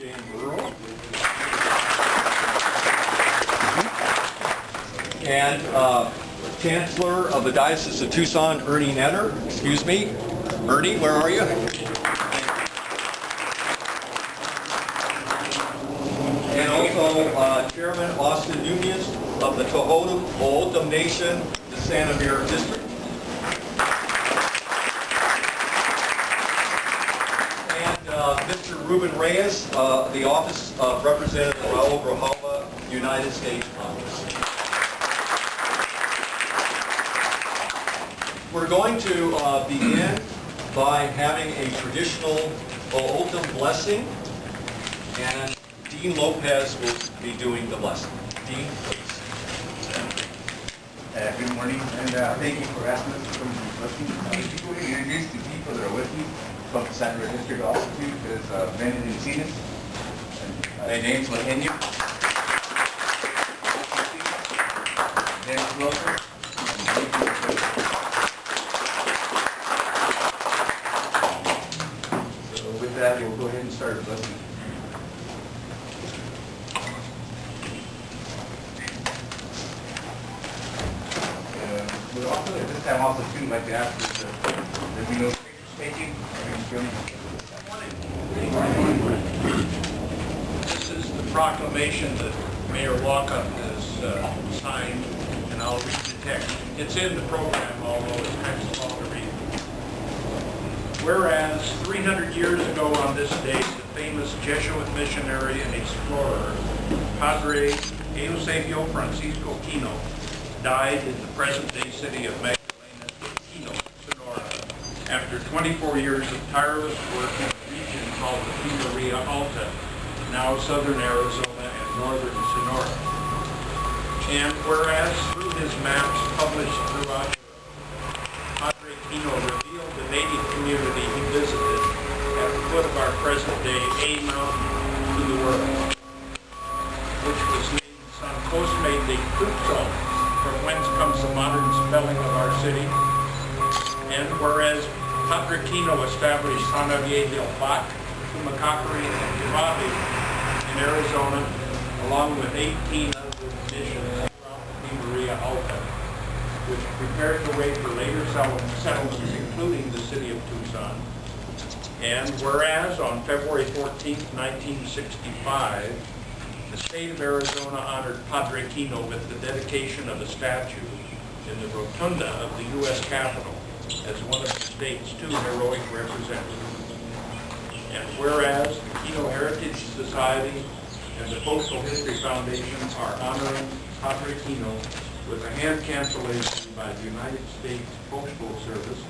Jane Burrow. And Chancellor of the Diocese of Tucson, Ernie Netter. Excuse me. Ernie, where are you? And also Chairman Austin Nunez of the Tohono Nation, the Santa Mira District. Mr. Ruben Reyes, the Office of Representative Raul Grijalva, United States Congress. We're going to begin by having a traditional O'odham blessing, and Dean Lopez will be doing the blessing. Dean, please. Good morning, and thank you for asking us to come to the blessing. Before we introduce the people that are with me from the Santa Mira District also too, is Brandon and Tina. Their names Lahenyo. Dennis Wilson. So with that, we'll go ahead and start the blessing. We'd also, at this time, also too, like to ask that we know pictures taking. This is the proclamation that Mayor Walkup has signed, and I'll read the text. It's in the program, although it's kind of long to read. Whereas 300 years ago on this day, the famous Jesuit missionary and explorer, Padre Eusebio Francisco Kino, died in the present-day city of Magdalena, Kino, Sonora, after 24 years of tireless work in a region called the Maria Alta, now southern Arizona and northern Sonora. And whereas through his maps published throughout Europe, Padre Kino revealed the native community he visited at the foot of our present-day A Mountain to the world, which was named San Cosme de Tucson, from whence comes the modern spelling of our city. And whereas Padre Kino established San Javier del Bac, Tumacacari, and Urabe in Arizona, along with 18 other missions throughout the Maria Alta, which prepared the way for later settlements, including the city of Tucson. And whereas on February 14, 1965, the state of Arizona honored Padre Kino with the dedication of a statue in the rotunda of the U.S. Capitol as one of the state's two heroic representatives. And whereas the Kino Heritage Society and the Postal History Foundation are honoring Padre Kino with a hand cancellation by the United States Postal Service,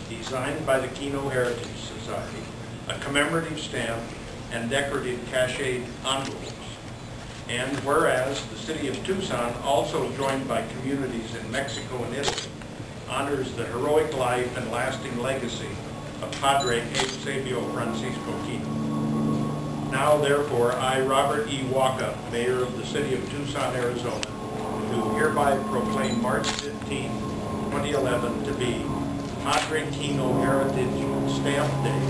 designed by the Kino Heritage Society, a commemorative stamp, and decorative cachet envelopes. And whereas the city of Tucson, also joined by communities in Mexico and Italy, honors the heroic life and lasting legacy of Padre Eusebio Francisco Kino. Now, therefore, I, Robert E. Walkup, Mayor of the city of Tucson, Arizona, do hereby proclaim March 15, 2011 to be Padre Kino Heritage Stamp Day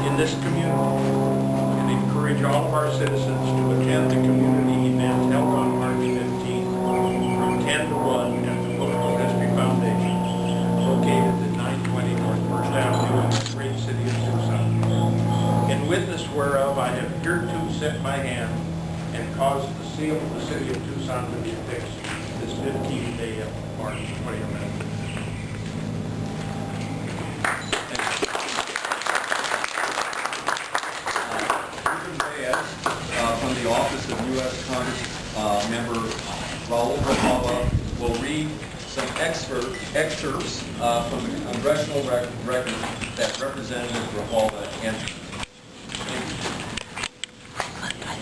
in this community, encourage all of our citizens to attend the community event held on March 15th from 10 to 1 at the Postal History Foundation, located at 920 North First Avenue in the great city of Tucson. In witness whereof I have hereto set my hand and caused the seal of the city of Tucson to be fixed this 15th day of March 2011. From the Office of U.S. Congress member Raul Grijalva will read some excerpts from the congressional record that Representative Grijalva entered.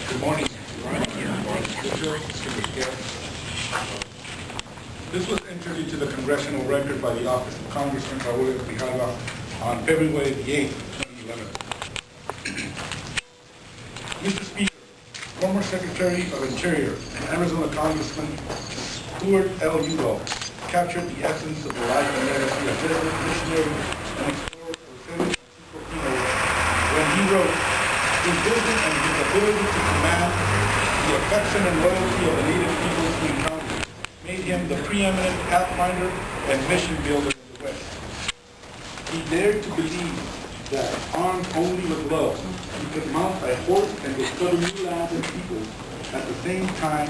Good morning. This was entered into the congressional record by the Office of Congressman Raul Grijalva on February the 8th, 2011. Mr. Speaker, former Secretary of Interior and Arizona Congressman Stuart L. Udo captured the essence of the life and legacy of Jesuit missionary and explorer Eusebio Francisco Kino when he wrote, His vision and his ability to command the affection and loyalty of the native peoples he encountered made him the preeminent pathfinder and mission builder in the West. He dared to believe that, armed only with love, he could mount a horse and discover new lands and peoples, at the same time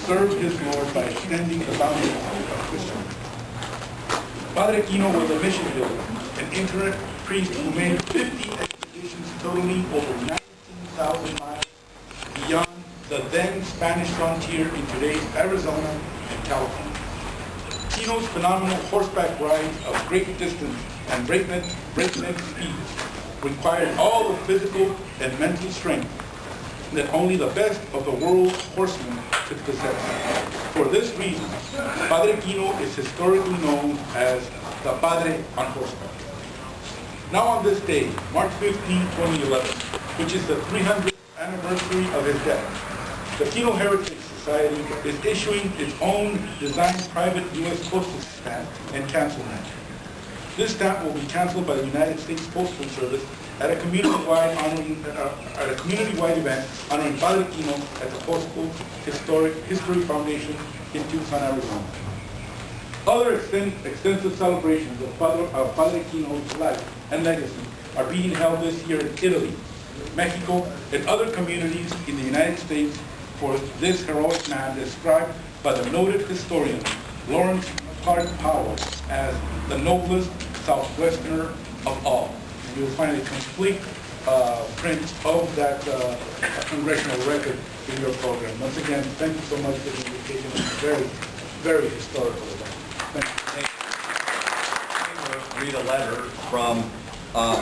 serve his Lord by extending the boundaries of Christianity. Padre Kino was a mission builder, an itinerant priest who made 50 expeditions totaling over 19,000 miles beyond the then Spanish frontier in today's Arizona and California. Kino's phenomenal horseback rides of great distance and breakneck speed required all the physical and mental strength that only the best of the world's horsemen could possess. For this reason, Padre Kino is historically known as the Padre on horseback. Now on this day, March 15, 2011, which is the 300th anniversary of his death, the Kino Heritage Society is issuing its own designed private U.S. postal stamp and cancelment. This stamp will be canceled by the United States Postal Service at a community-wide event honoring Padre Kino at the Postal History Foundation in Tucson, Arizona. Other extensive celebrations of Padre Kino's life and legacy are being held this year in Italy, Mexico, and other communities in the United States for this heroic man described by the noted historian Lawrence Hart Powell as the noblest Southwesterner of all. And you will find a complete print of that congressional record in your program. Once again, thank you so much for the invitation. It's a very, very historical event. Thank you. I'm going to read a letter from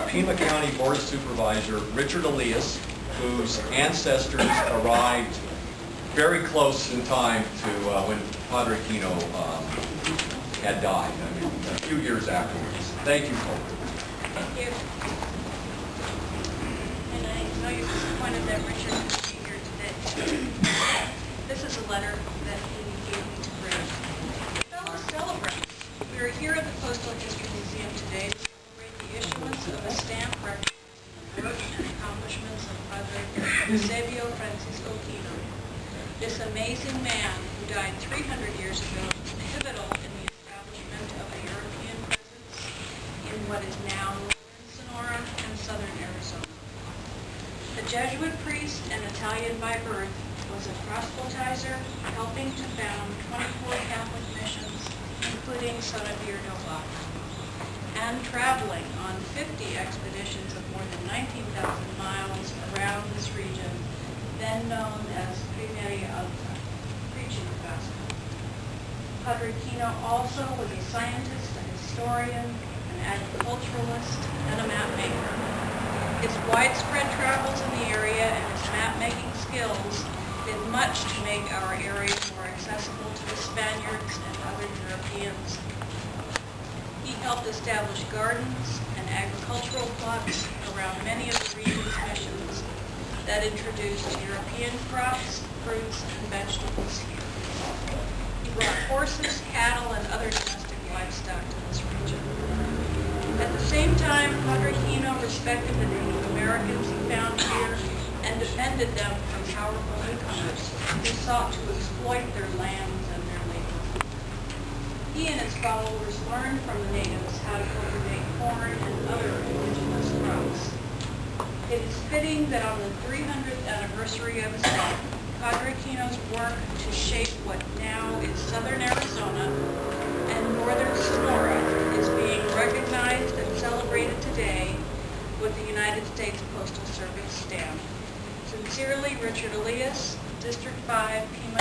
Pima County Board Supervisor Richard Elias, whose ancestors arrived very close in time to when Padre Kino had died, I mean, a few years afterwards. Thank you, Colbert. Thank you. And I know you're disappointed that Richard couldn't be here today. This is a letter that he gave me to bring. Fellow celebrants, we are here at the Postal History Museum today to celebrate the issuance of a stamp recognizing the work and accomplishments of Padre Eusebio Francisco Kino. This amazing man, who died 300 years ago, was pivotal in the establishment of a European presence in what is now northern Sonora and southern Arizona. A Jesuit priest and Italian by birth, was a proselytizer, helping to found 24 Catholic missions, including Sanabir del Valle, and traveling on 50 expeditions of more than 19,000 miles around this region, then known as Primeria Alta, preaching the gospel. Padre Kino also was a scientist, a historian, an agriculturalist, and a map maker. His widespread travels in the area and his map-making skills did much to make our area more accessible to the Spaniards and other Europeans. He helped establish gardens and agricultural plots around many of the region's missions that introduced European crops, fruits, and vegetables here. He brought horses, cattle, and other domestic livestock to this region. At the same time, Padre Kino respected the Native Americans he found here and defended them from powerful newcomers who sought to exploit their lands and their labor. He and his followers learned from the natives how to cultivate corn and other indigenous crops. It is fitting that on the 300th anniversary of his death, Padre Kino's work to shape what now is southern Arizona and northern Sonora is being recognized and celebrated today with the United States Postal Service stamp. Sincerely, Richard Elias, District 5, Pima